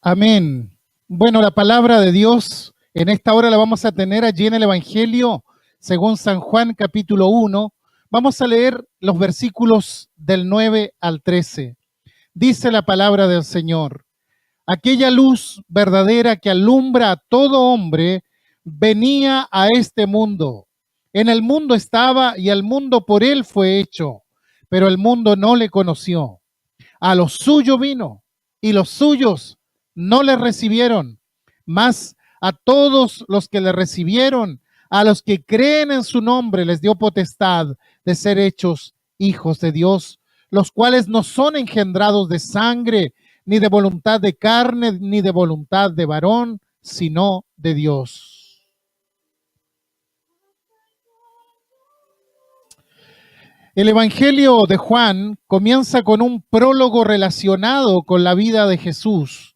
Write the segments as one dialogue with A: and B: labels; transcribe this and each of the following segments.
A: Amén. Bueno, la palabra de Dios en esta hora la vamos a tener allí en el Evangelio, según San Juan capítulo 1. Vamos a leer los versículos del 9 al 13. Dice la palabra del Señor: aquella luz verdadera que alumbra a todo hombre venía a este mundo. En el mundo estaba y el mundo por él fue hecho, pero el mundo no le conoció. A lo suyo vino y los suyos no le recibieron, mas a todos los que le recibieron, a los que creen en su nombre, les dio potestad de ser hechos hijos de Dios, los cuales no son engendrados de sangre, ni de voluntad de carne, ni de voluntad de varón, sino de Dios. El Evangelio de Juan comienza con un prólogo relacionado con la vida de Jesús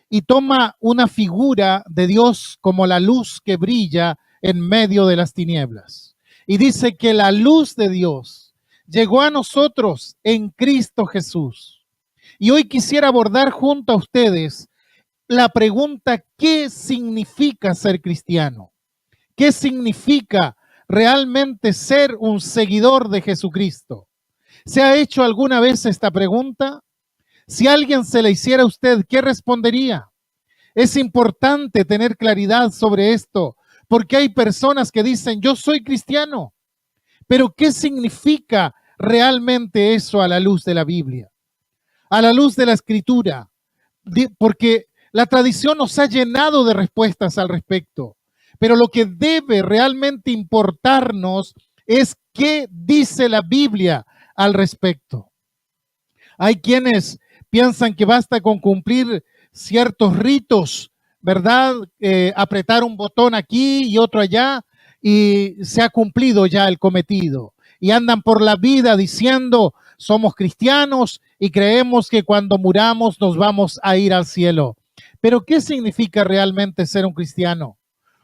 A: y toma una figura de Dios como la luz que brilla en medio de las tinieblas. Y dice que la luz de Dios llegó a nosotros en Cristo Jesús. Y hoy quisiera abordar junto a ustedes la pregunta: ¿qué significa ser cristiano? ¿Qué significa realmente ser un seguidor de Jesucristo? ¿Se ha hecho alguna vez esta pregunta? Si alguien se la hiciera a usted, ¿qué respondería? Es importante tener claridad sobre esto, porque hay personas que dicen: yo soy cristiano, pero ¿qué significa realmente eso a la luz de la Biblia? A la luz de la Escritura, porque la tradición nos ha llenado de respuestas al respecto. Pero lo que debe realmente importarnos es qué dice la Biblia al respecto. Hay quienes piensan que basta con cumplir ciertos ritos, ¿verdad? Apretar un botón aquí y otro allá y se ha cumplido ya el cometido. Y andan por la vida diciendo: somos cristianos y creemos que cuando muramos nos vamos a ir al cielo. Pero ¿qué significa realmente ser un cristiano?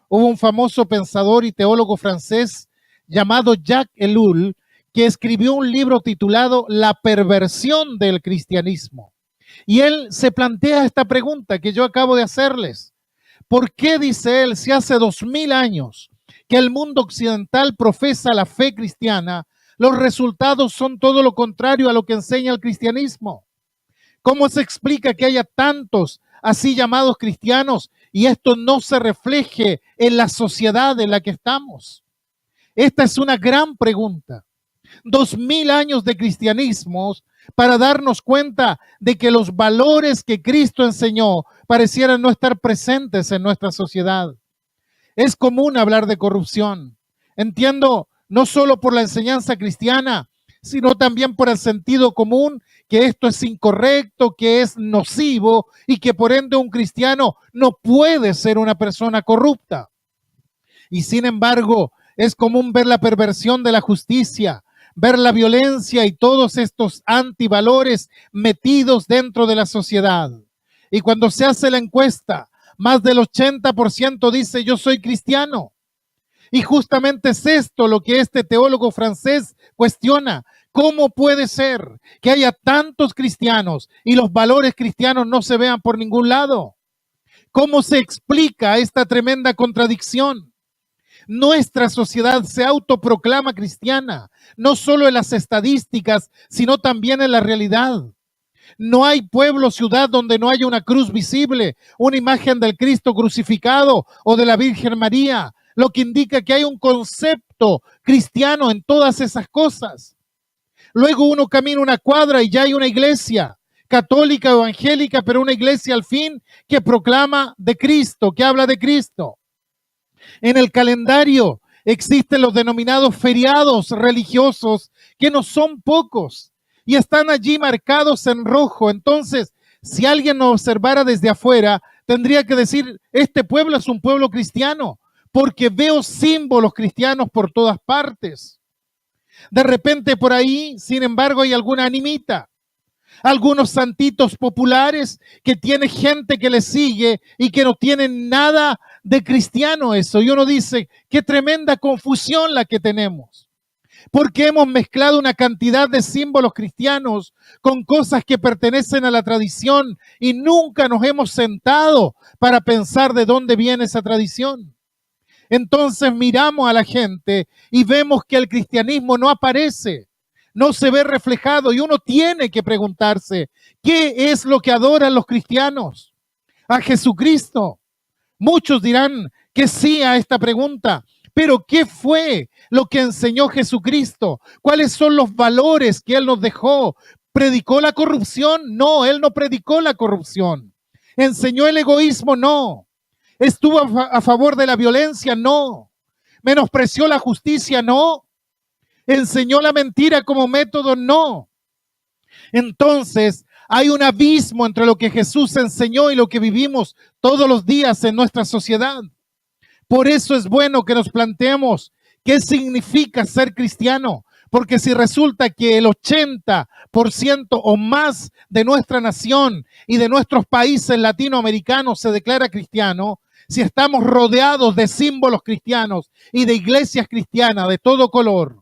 A: Hubo un famoso pensador y teólogo francés llamado Jacques Ellul que escribió un libro titulado La perversión del cristianismo. Y él se plantea esta pregunta que yo acabo de hacerles. ¿Por qué, dice él, si hace 2000 años que el mundo occidental profesa la fe cristiana, los resultados son todo lo contrario a lo que enseña el cristianismo? ¿Cómo se explica que haya tantos así llamados cristianos y esto no se refleje en la sociedad en la que estamos? Esta es una gran pregunta. 2000 años de cristianismo para darnos cuenta de que los valores que Cristo enseñó parecieran no estar presentes en nuestra sociedad. Es común hablar de corrupción. Entiendo, no solo por la enseñanza cristiana, sino también por el sentido común, que esto es incorrecto, que es nocivo y que por ende un cristiano no puede ser una persona corrupta. Y sin embargo, es común ver la perversión de la justicia, ver la violencia y todos estos antivalores metidos dentro de la sociedad. Y cuando se hace la encuesta, más del 80% dice: yo soy cristiano. Y justamente es esto lo que este teólogo francés cuestiona. ¿Cómo puede ser que haya tantos cristianos y los valores cristianos no se vean por ningún lado? ¿Cómo se explica esta tremenda contradicción? Nuestra sociedad se autoproclama cristiana, no solo en las estadísticas, sino también en la realidad. No hay pueblo o ciudad donde no haya una cruz visible, una imagen del Cristo crucificado o de la Virgen María, lo que indica que hay un concepto cristiano en todas esas cosas. Luego uno camina una cuadra y ya hay una iglesia católica o evangélica, pero una iglesia al fin que proclama de Cristo, que habla de Cristo. En el calendario existen los denominados feriados religiosos, que no son pocos, y están allí marcados en rojo. Entonces, si alguien nos observara desde afuera, tendría que decir: este pueblo es un pueblo cristiano, porque veo símbolos cristianos por todas partes. De repente por ahí, sin embargo, hay alguna animita, algunos santitos populares que tiene gente que le sigue y que no tienen nada de cristiano eso. Y uno dice: qué tremenda confusión la que tenemos. Porque hemos mezclado una cantidad de símbolos cristianos con cosas que pertenecen a la tradición y nunca nos hemos sentado para pensar de dónde viene esa tradición. Entonces miramos a la gente y vemos que el cristianismo no aparece, no se ve reflejado y uno tiene que preguntarse, ¿qué es lo que adoran los cristianos? ¿A Jesucristo? Muchos dirán que sí a esta pregunta, pero ¿qué fue lo que enseñó Jesucristo? ¿Cuáles son los valores que Él nos dejó? ¿Predicó la corrupción? No, Él no predicó la corrupción. ¿Enseñó el egoísmo? No. ¿Estuvo a favor de la violencia? No. ¿Menospreció la justicia? No. ¿Enseñó la mentira como método? No. Entonces, hay un abismo entre lo que Jesús enseñó y lo que vivimos todos los días en nuestra sociedad. Por eso es bueno que nos planteemos qué significa ser cristiano, porque si resulta que el 80% o más de nuestra nación y de nuestros países latinoamericanos se declara cristiano, si estamos rodeados de símbolos cristianos y de iglesias cristianas de todo color,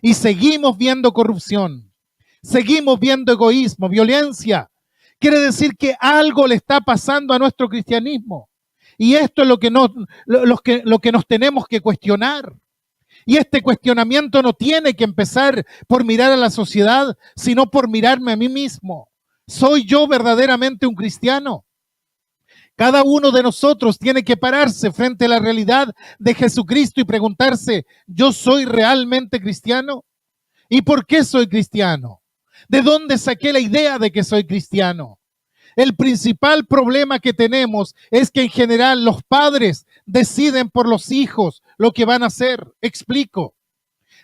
A: y seguimos viendo corrupción, seguimos viendo egoísmo, violencia, quiere decir que algo le está pasando a nuestro cristianismo. Y esto es lo que nos tenemos que cuestionar. Y este cuestionamiento no tiene que empezar por mirar a la sociedad, sino por mirarme a mí mismo. ¿Soy yo verdaderamente un cristiano? Cada uno de nosotros tiene que pararse frente a la realidad de Jesucristo y preguntarse, ¿yo soy realmente cristiano? ¿Y por qué soy cristiano? ¿De dónde saqué la idea de que soy cristiano? El principal problema que tenemos es que en general los padres deciden por los hijos lo que van a hacer. Explico.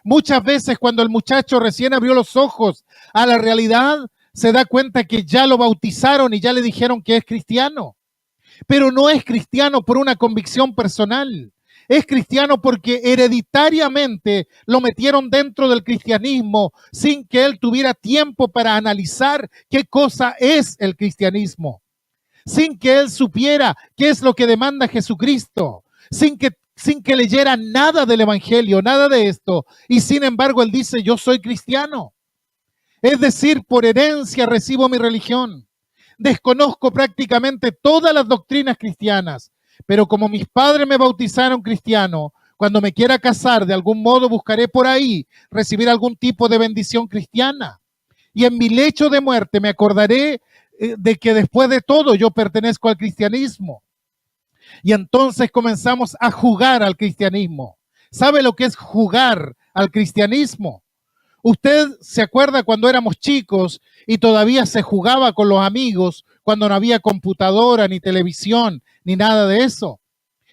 A: Muchas veces cuando el muchacho recién abrió los ojos a la realidad, se da cuenta que ya lo bautizaron y ya le dijeron que es cristiano. Pero no es cristiano por una convicción personal. Es cristiano porque hereditariamente lo metieron dentro del cristianismo sin que él tuviera tiempo para analizar qué cosa es el cristianismo, sin que él supiera qué es lo que demanda Jesucristo, sin que leyera nada del evangelio, nada de esto. Y sin embargo él dice, yo soy cristiano. Es decir, por herencia recibo mi religión. Desconozco prácticamente todas las doctrinas cristianas. Pero como mis padres me bautizaron cristiano, cuando me quiera casar, de algún modo buscaré por ahí recibir algún tipo de bendición cristiana. Y en mi lecho de muerte me acordaré de que después de todo yo pertenezco al cristianismo. Y entonces comenzamos a jugar al cristianismo. ¿Sabe lo que es jugar al cristianismo? Usted se acuerda cuando éramos chicos y todavía se jugaba con los amigos, cuando no había computadora, ni televisión, ni nada de eso.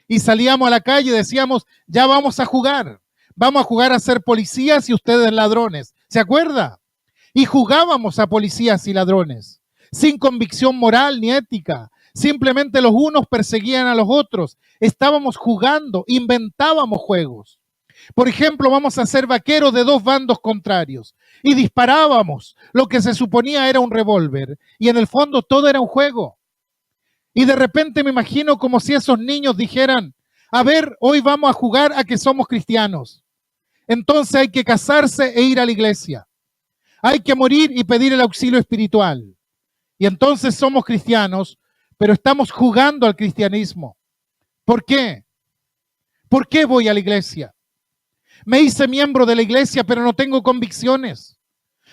A: Y salíamos a la calle y decíamos, ya vamos a jugar a ser policías y ustedes ladrones. ¿Se acuerda? Y jugábamos a policías y ladrones, sin convicción moral ni ética. Simplemente los unos perseguían a los otros. Estábamos jugando, inventábamos juegos. Por ejemplo, vamos a ser vaqueros de dos bandos contrarios y disparábamos lo que se suponía era un revólver y en el fondo todo era un juego. Y de repente me imagino como si esos niños dijeran, a ver, hoy vamos a jugar a que somos cristianos. Entonces hay que casarse e ir a la iglesia. Hay que morir y pedir el auxilio espiritual. Y entonces somos cristianos, pero estamos jugando al cristianismo. ¿Por qué? ¿Por qué voy a la iglesia? Me hice miembro de la iglesia, pero no tengo convicciones.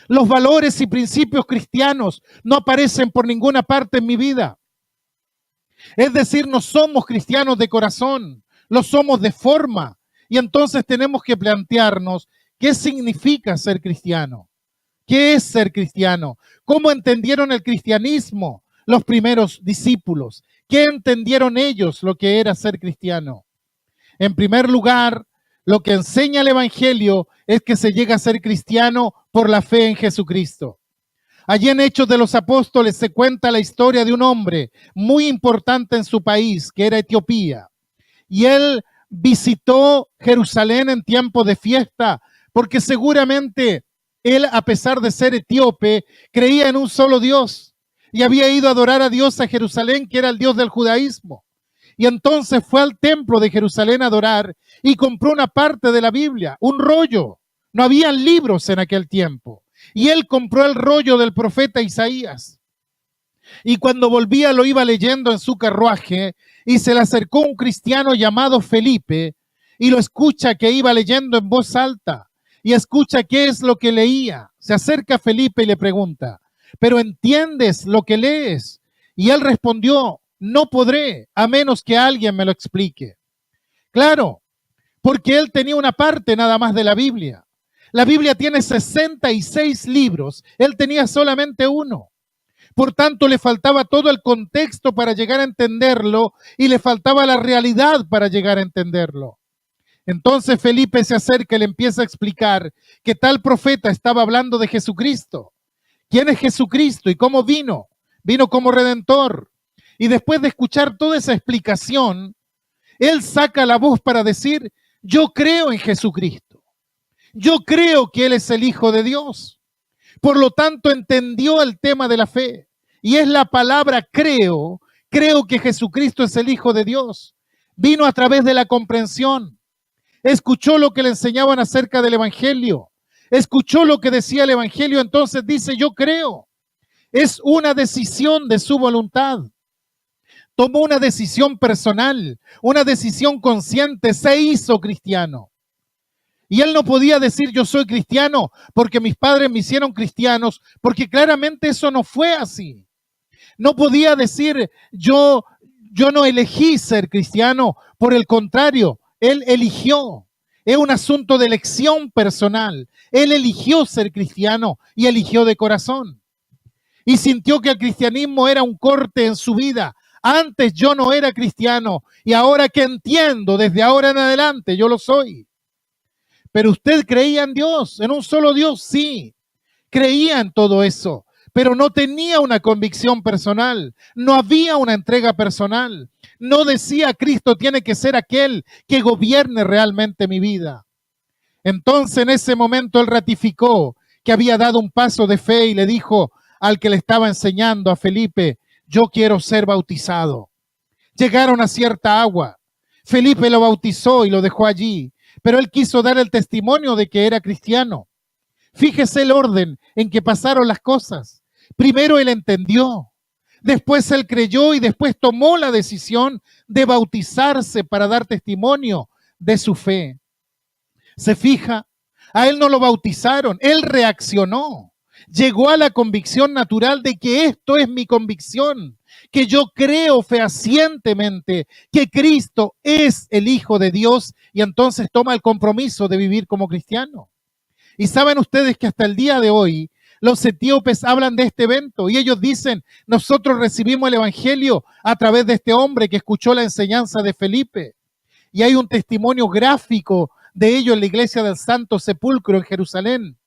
A: Los valores y principios cristianos no aparecen por ninguna parte en mi vida. Es decir, no somos cristianos de corazón, lo somos de forma. Y entonces tenemos que plantearnos qué significa ser cristiano. ¿Qué es ser cristiano? ¿Cómo entendieron el cristianismo los primeros discípulos? ¿Qué entendieron ellos lo que era ser cristiano? En primer lugar, lo que enseña el Evangelio es que se llega a ser cristiano por la fe en Jesucristo. Allí en Hechos de los Apóstoles se cuenta la historia de un hombre muy importante en su país, que era Etiopía. Y él visitó Jerusalén en tiempo de fiesta, porque seguramente él, a pesar de ser etíope, creía en un solo Dios y había ido a adorar a Dios a Jerusalén, que era el Dios del judaísmo. Y entonces fue al templo de Jerusalén a adorar y compró una parte de la Biblia, un rollo, No habían libros en aquel tiempo. Y él compró el rollo del profeta Isaías. Y cuando volvía lo iba leyendo en su carruaje y se le acercó un cristiano llamado Felipe y lo escucha que iba leyendo en voz alta y escucha qué es lo que leía. Se acerca a Felipe y le pregunta, ¿pero entiendes lo que lees? Y él respondió, no podré a menos que alguien me lo explique. Claro, porque él tenía una parte nada más de la Biblia. La Biblia tiene 66 libros, él tenía solamente uno. Por tanto, le faltaba todo el contexto para llegar a entenderlo y le faltaba la realidad para llegar a entenderlo. Entonces Felipe se acerca y le empieza a explicar que tal profeta estaba hablando de Jesucristo. ¿Quién es Jesucristo y cómo vino? Vino como redentor. Y después de escuchar toda esa explicación, él saca la voz para decir, yo creo en Jesucristo. Yo creo que Él es el Hijo de Dios. Por lo tanto, entendió el tema de la fe. Y es la palabra creo. Creo que Jesucristo es el Hijo de Dios. Vino a través de la comprensión. Escuchó lo que le enseñaban acerca del Evangelio. Escuchó lo que decía el Evangelio. Entonces dice, yo creo. Es una decisión de su voluntad. Tomó una decisión personal, una decisión consciente. Se hizo cristiano. Y él no podía decir yo soy cristiano porque mis padres me hicieron cristianos, porque claramente eso no fue así. No podía decir yo no elegí ser cristiano, por el contrario, él eligió. Es un asunto de elección personal. Él eligió ser cristiano y eligió de corazón. Y sintió que el cristianismo era un corte en su vida. Antes yo no era cristiano y ahora que entiendo, desde ahora en adelante yo lo soy. Pero usted creía en Dios, en un solo Dios, sí. Creía en todo eso, pero no tenía una convicción personal. No había una entrega personal. No decía Cristo tiene que ser aquel que gobierne realmente mi vida. Entonces en ese momento él ratificó que había dado un paso de fe y le dijo al que le estaba enseñando, a Felipe, yo quiero ser bautizado. Llegaron a cierta agua. Felipe lo bautizó y lo dejó allí. Pero él quiso dar el testimonio de que era cristiano. Fíjese el orden en que pasaron las cosas. Primero él entendió, después él creyó y después tomó la decisión de bautizarse para dar testimonio de su fe. ¿Se fija? A él no lo bautizaron, él reaccionó. Llegó a la convicción natural de que esto es mi convicción, que yo creo fehacientemente que Cristo es el Hijo de Dios y entonces toma el compromiso de vivir como cristiano. Y saben ustedes que hasta el día de hoy los etíopes hablan de este evento y ellos dicen, nosotros recibimos el Evangelio a través de este hombre que escuchó la enseñanza de Felipe. Y hay un testimonio gráfico de ello en la iglesia del Santo Sepulcro en Jerusalén.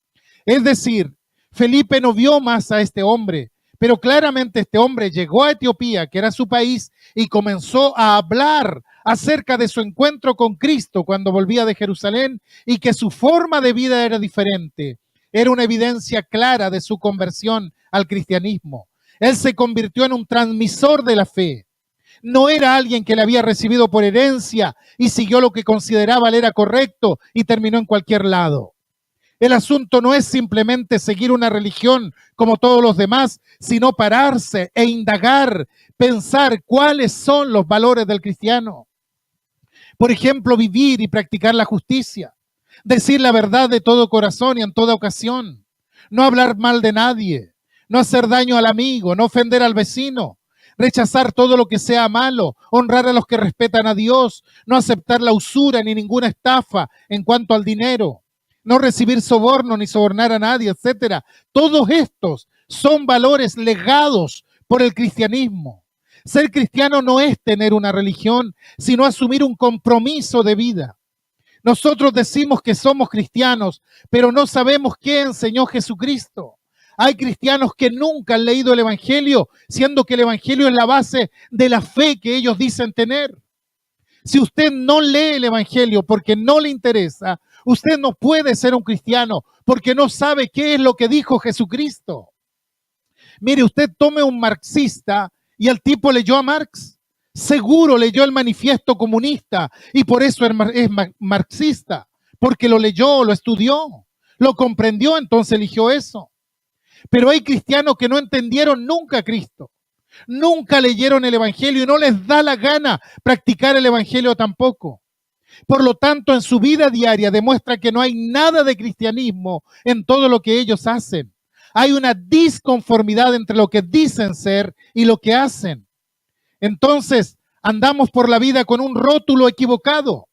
A: Es decir, Felipe no vio más a este hombre, pero claramente este hombre llegó a Etiopía, que era su país, y comenzó a hablar acerca de su encuentro con Cristo cuando volvía de Jerusalén y que su forma de vida era diferente. Era una evidencia clara de su conversión al cristianismo. Él se convirtió en un transmisor de la fe. No era alguien que le había recibido por herencia y siguió lo que consideraba le era correcto y terminó en cualquier lado. El asunto no es simplemente seguir una religión como todos los demás, sino pararse e indagar, pensar cuáles son los valores del cristiano. Por ejemplo, vivir y practicar la justicia, decir la verdad de todo corazón y en toda ocasión, no hablar mal de nadie, no hacer daño al amigo, no ofender al vecino, rechazar todo lo que sea malo, honrar a los que respetan a Dios, no aceptar la usura ni ninguna estafa en cuanto al dinero, no recibir soborno ni sobornar a nadie, etcétera. Todos estos son valores legados por el cristianismo. Ser cristiano no es tener una religión, sino asumir un compromiso de vida. Nosotros decimos que somos cristianos, pero no sabemos qué enseñó Jesucristo. Hay cristianos que nunca han leído el Evangelio, siendo que el Evangelio es la base de la fe que ellos dicen tener. Si usted no lee el Evangelio porque no le interesa, usted no puede ser un cristiano porque no sabe qué es lo que dijo Jesucristo. Mire, usted tome un marxista y el tipo leyó a Marx. Seguro leyó el manifiesto comunista y por eso es marxista, porque lo leyó, lo estudió. lo comprendió, entonces eligió eso. Pero hay cristianos que no entendieron nunca a Cristo, nunca leyeron el Evangelio y no les da la gana practicar el Evangelio tampoco. Por lo tanto, en su vida diaria demuestra que no hay nada de cristianismo en todo lo que ellos hacen. Hay una disconformidad entre lo que dicen ser y lo que hacen. Entonces, andamos por la vida con un rótulo equivocado.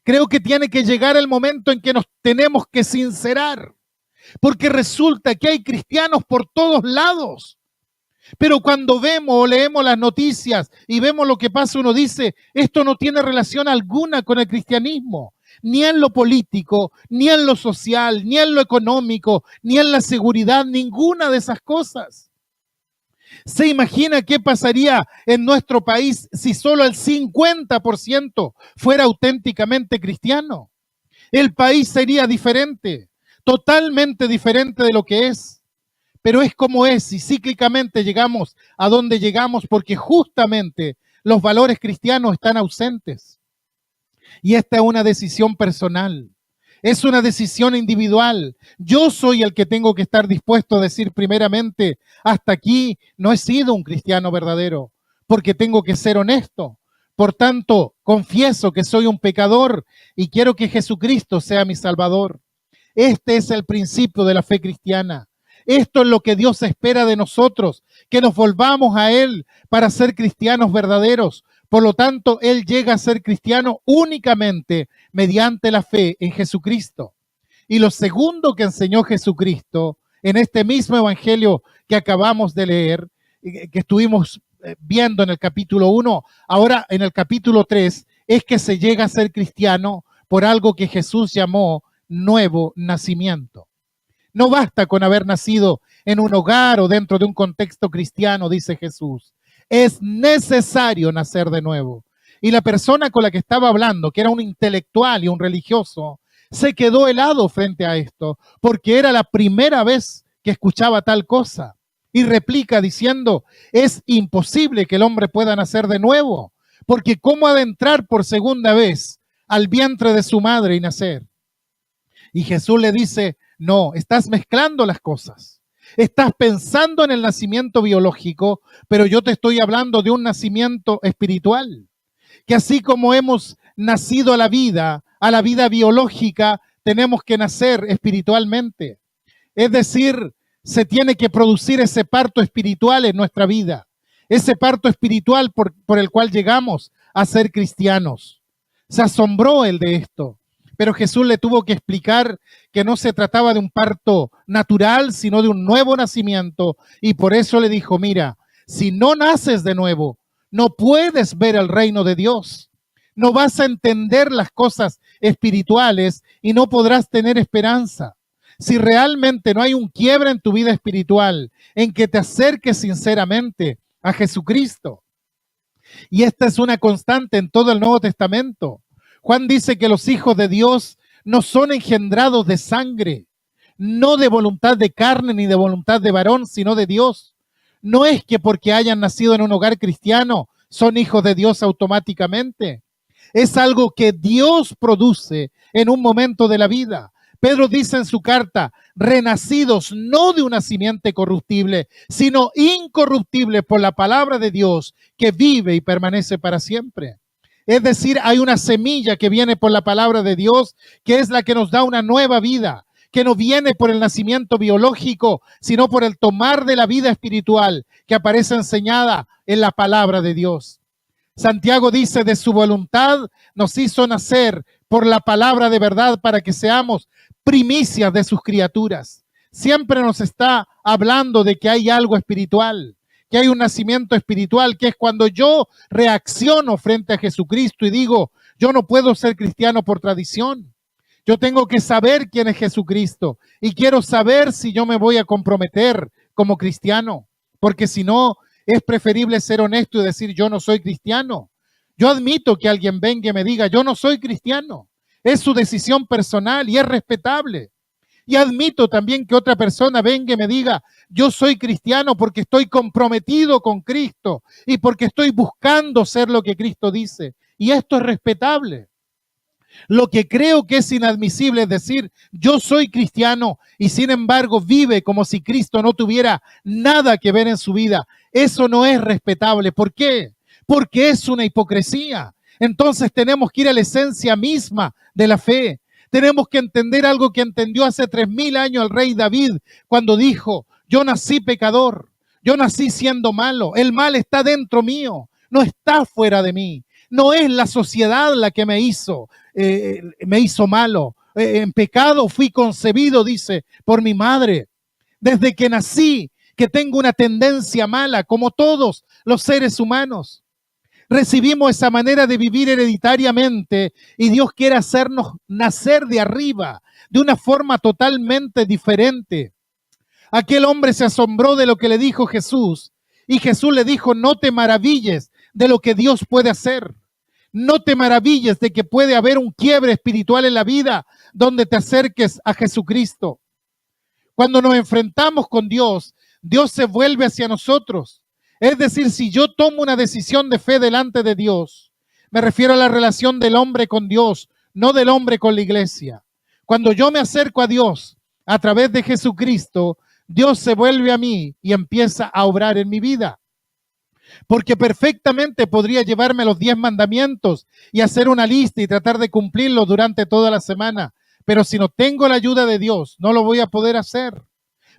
A: Creo que tiene que llegar el momento en que nos tenemos que sincerar, porque resulta que hay cristianos por todos lados. Pero cuando vemos o leemos las noticias y vemos lo que pasa, uno dice, esto no tiene relación alguna con el cristianismo, ni en lo político, ni en lo social, ni en lo económico, ni en la seguridad, ninguna de esas cosas. ¿Se imagina qué pasaría en nuestro país si solo el 50% fuera auténticamente cristiano? El país sería diferente, totalmente diferente de lo que es. Pero es como es y cíclicamente llegamos a donde llegamos porque justamente los valores cristianos están ausentes. Y esta es una decisión personal, es una decisión individual. Yo soy el que tengo que estar dispuesto a decir primeramente, hasta aquí no he sido un cristiano verdadero, porque tengo que ser honesto. Por tanto, confieso que soy un pecador y quiero que Jesucristo sea mi Salvador. Este es el principio de la fe cristiana. Esto es lo que Dios espera de nosotros, que nos volvamos a Él para ser cristianos verdaderos. Por lo tanto, Él llega a ser cristiano únicamente mediante la fe en Jesucristo. Y lo segundo que enseñó Jesucristo en este mismo evangelio que acabamos de leer, que estuvimos viendo en el capítulo 1, ahora en el capítulo 3, es que se llega a ser cristiano por algo que Jesús llamó nuevo nacimiento. No basta con haber nacido en un hogar o dentro de un contexto cristiano, dice Jesús. Es necesario nacer de nuevo. Y la persona con la que estaba hablando, que era un intelectual y un religioso, se quedó helado frente a esto, porque era la primera vez que escuchaba tal cosa. Y replica diciendo, es imposible que el hombre pueda nacer de nuevo, porque ¿cómo ha de entrar por segunda vez al vientre de su madre y nacer? Y Jesús le dice, no, estás mezclando las cosas. Estás pensando en el nacimiento biológico, pero yo te estoy hablando de un nacimiento espiritual. Que así como hemos nacido a la vida biológica, tenemos que nacer espiritualmente. Es decir, se tiene que producir ese parto espiritual en nuestra vida. Ese parto espiritual por el cual llegamos a ser cristianos. Se asombró él de esto. Pero Jesús le tuvo que explicar que no se trataba de un parto natural, sino de un nuevo nacimiento. Y por eso le dijo, mira, si no naces de nuevo, no puedes ver el reino de Dios. No vas a entender las cosas espirituales y no podrás tener esperanza. Si realmente no hay un quiebre en tu vida espiritual, en que te acerques sinceramente a Jesucristo. Y esta es una constante en todo el Nuevo Testamento. Juan dice que los hijos de Dios no son engendrados de sangre, no de voluntad de carne ni de voluntad de varón, sino de Dios. No es que porque hayan nacido en un hogar cristiano son hijos de Dios automáticamente. Es algo que Dios produce en un momento de la vida. Pedro dice en su carta, renacidos no de una simiente corruptible, sino incorruptible por la palabra de Dios que vive y permanece para siempre. Es decir, hay una semilla que viene por la palabra de Dios, que es la que nos da una nueva vida, que no viene por el nacimiento biológico, sino por el tomar de la vida espiritual que aparece enseñada en la palabra de Dios. Santiago dice, de su voluntad nos hizo nacer por la palabra de verdad para que seamos primicias de sus criaturas. Siempre nos está hablando de que hay algo espiritual, que hay un nacimiento espiritual, que es cuando yo reacciono frente a Jesucristo y digo, yo no puedo ser cristiano por tradición. Yo tengo que saber quién es Jesucristo y quiero saber si yo me voy a comprometer como cristiano, porque si no, es preferible ser honesto y decir, yo no soy cristiano. Yo admito que alguien venga y me diga, yo no soy cristiano. Es su decisión personal y es respetable. Y admito también que otra persona venga y me diga, yo soy cristiano porque estoy comprometido con Cristo y porque estoy buscando ser lo que Cristo dice. Y esto es respetable. Lo que creo que es inadmisible es decir, yo soy cristiano y sin embargo vive como si Cristo no tuviera nada que ver en su vida. Eso no es respetable. ¿Por qué? Porque es una hipocresía. Entonces tenemos que ir a la esencia misma de la fe. Tenemos que entender algo que entendió hace 3000 años el rey David cuando dijo, yo nací pecador, yo nací siendo malo, el mal está dentro mío, no está fuera de mí. No es la sociedad la que me hizo malo. En pecado fui concebido, dice, por mi madre. Desde que nací, que tengo una tendencia mala, como todos los seres humanos. Recibimos esa manera de vivir hereditariamente y Dios quiere hacernos nacer de arriba, de una forma totalmente diferente. Aquel hombre se asombró de lo que le dijo Jesús y Jesús le dijo, no te maravilles de lo que Dios puede hacer. No te maravilles de que puede haber un quiebre espiritual en la vida donde te acerques a Jesucristo. Cuando nos enfrentamos con Dios, Dios se vuelve hacia nosotros. Es decir, si yo tomo una decisión de fe delante de Dios, me refiero a la relación del hombre con Dios, no del hombre con la iglesia. Cuando yo me acerco a Dios a través de Jesucristo, Dios se vuelve a mí y empieza a obrar en mi vida. Porque perfectamente podría llevarme los 10 mandamientos y hacer una lista y tratar de cumplirlos durante toda la semana. Pero si no tengo la ayuda de Dios, no lo voy a poder hacer.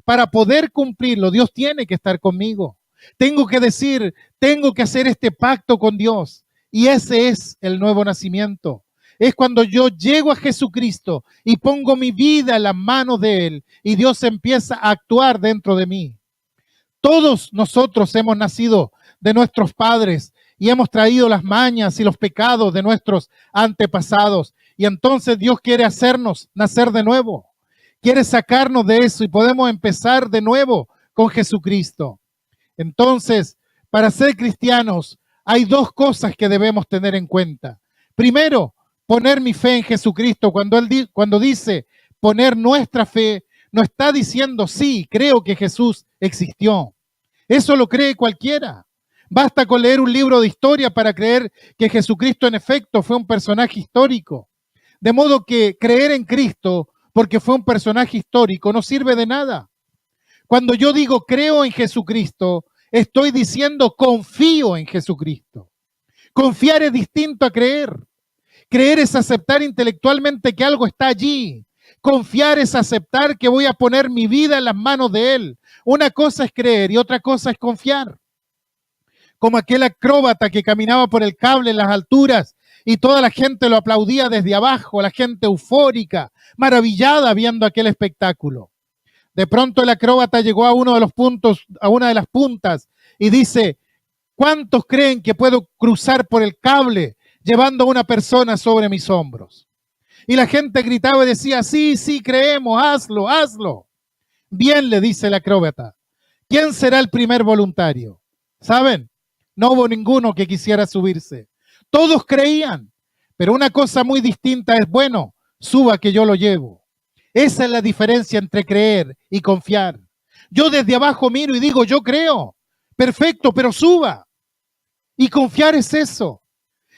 A: Para poder cumplirlo, Dios tiene que estar conmigo. Tengo que decir, tengo que hacer este pacto con Dios. Y ese es el nuevo nacimiento. Es cuando yo llego a Jesucristo y pongo mi vida en las manos de Él y Dios empieza a actuar dentro de mí. Todos nosotros hemos nacido de nuestros padres y hemos traído las mañas y los pecados de nuestros antepasados. Y entonces Dios quiere hacernos nacer de nuevo. Quiere sacarnos de eso y podemos empezar de nuevo con Jesucristo. Entonces, para ser cristianos, hay dos cosas que debemos tener en cuenta. Primero, poner mi fe en Jesucristo. Cuando dice poner nuestra fe, no está diciendo sí, creo que Jesús existió. Eso lo cree cualquiera. Basta con leer un libro de historia para creer que Jesucristo en efecto fue un personaje histórico. De modo que creer en Cristo porque fue un personaje histórico no sirve de nada. Cuando yo digo creo en Jesucristo, estoy diciendo confío en Jesucristo. Confiar es distinto a creer. Creer es aceptar intelectualmente que algo está allí. Confiar es aceptar que voy a poner mi vida en las manos de Él. Una cosa es creer y otra cosa es confiar. Como aquel acróbata que caminaba por el cable en las alturas y toda la gente lo aplaudía desde abajo, la gente eufórica, maravillada viendo aquel espectáculo. De pronto el acróbata llegó a uno de los puntos, a una de las puntas y dice, ¿cuántos creen que puedo cruzar por el cable llevando a una persona sobre mis hombros? Y la gente gritaba y decía, sí, sí, creemos, hazlo, hazlo. Bien, le dice el acróbata. ¿Quién será el primer voluntario? ¿Saben? No hubo ninguno que quisiera subirse. Todos creían, pero una cosa muy distinta es, bueno, suba que yo lo llevo. Esa es la diferencia entre creer y confiar. Yo desde abajo miro y digo, yo creo. Perfecto, pero suba. Y confiar es eso.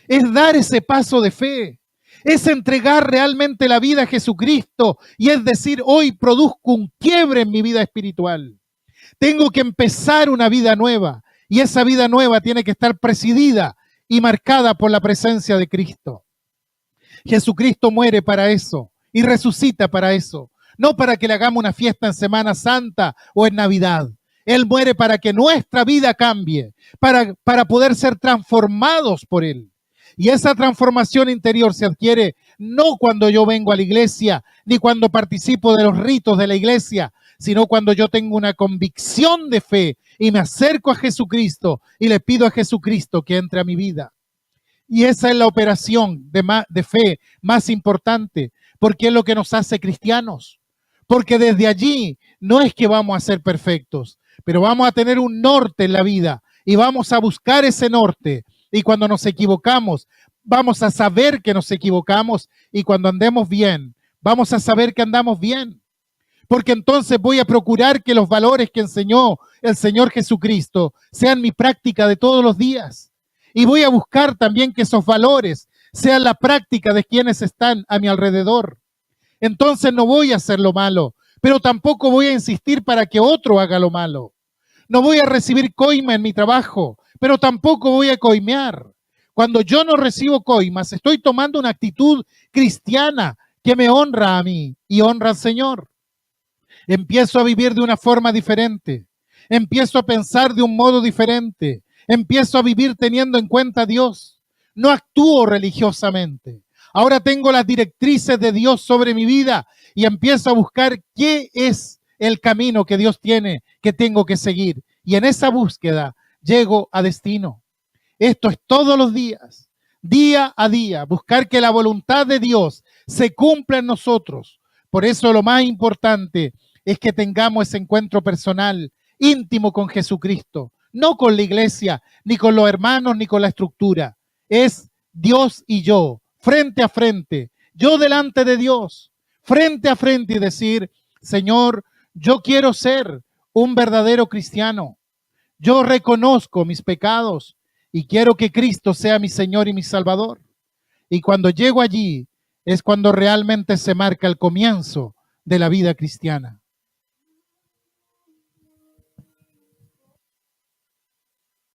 A: Es dar ese paso de fe. Es entregar realmente la vida a Jesucristo y es decir, hoy produzco un quiebre en mi vida espiritual. Tengo que empezar una vida nueva y esa vida nueva tiene que estar presidida y marcada por la presencia de Cristo. Jesucristo muere para eso y resucita para eso, no para que le hagamos una fiesta en Semana Santa o en Navidad. Él muere para que nuestra vida cambie, para poder ser transformados por Él. Y esa transformación interior se adquiere no cuando yo vengo a la iglesia, ni cuando participo de los ritos de la iglesia, sino cuando yo tengo una convicción de fe y me acerco a Jesucristo y le pido a Jesucristo que entre a mi vida. Y esa es la operación de fe más importante, porque es lo que nos hace cristianos. Porque desde allí no es que vamos a ser perfectos, pero vamos a tener un norte en la vida y vamos a buscar ese norte. Y cuando nos equivocamos, vamos a saber que nos equivocamos y cuando andemos bien, vamos a saber que andamos bien. Porque entonces voy a procurar que los valores que enseñó el Señor Jesucristo sean mi práctica de todos los días. Y voy a buscar también que esos valores sea la práctica de quienes están a mi alrededor. Entonces no voy a hacer lo malo, pero tampoco voy a insistir para que otro haga lo malo. No voy a recibir coima en mi trabajo, pero tampoco voy a coimear. Cuando yo no recibo coimas, estoy tomando una actitud cristiana que me honra a mí y honra al Señor. Empiezo a vivir de una forma diferente. Empiezo a pensar de un modo diferente. Empiezo a vivir teniendo en cuenta a Dios. No actúo religiosamente. Ahora tengo las directrices de Dios sobre mi vida y empiezo a buscar qué es el camino que Dios tiene que tengo que seguir. Y en esa búsqueda llego a destino. Esto es todos los días, día a día, buscar que la voluntad de Dios se cumpla en nosotros. Por eso lo más importante es que tengamos ese encuentro personal, íntimo con Jesucristo, no con la iglesia, ni con los hermanos, ni con la estructura. Es Dios y yo, frente a frente, yo delante de Dios, frente a frente y decir, Señor, yo quiero ser un verdadero cristiano. Yo reconozco mis pecados y quiero que Cristo sea mi Señor y mi Salvador. Y cuando llego allí es cuando realmente se marca el comienzo de la vida cristiana.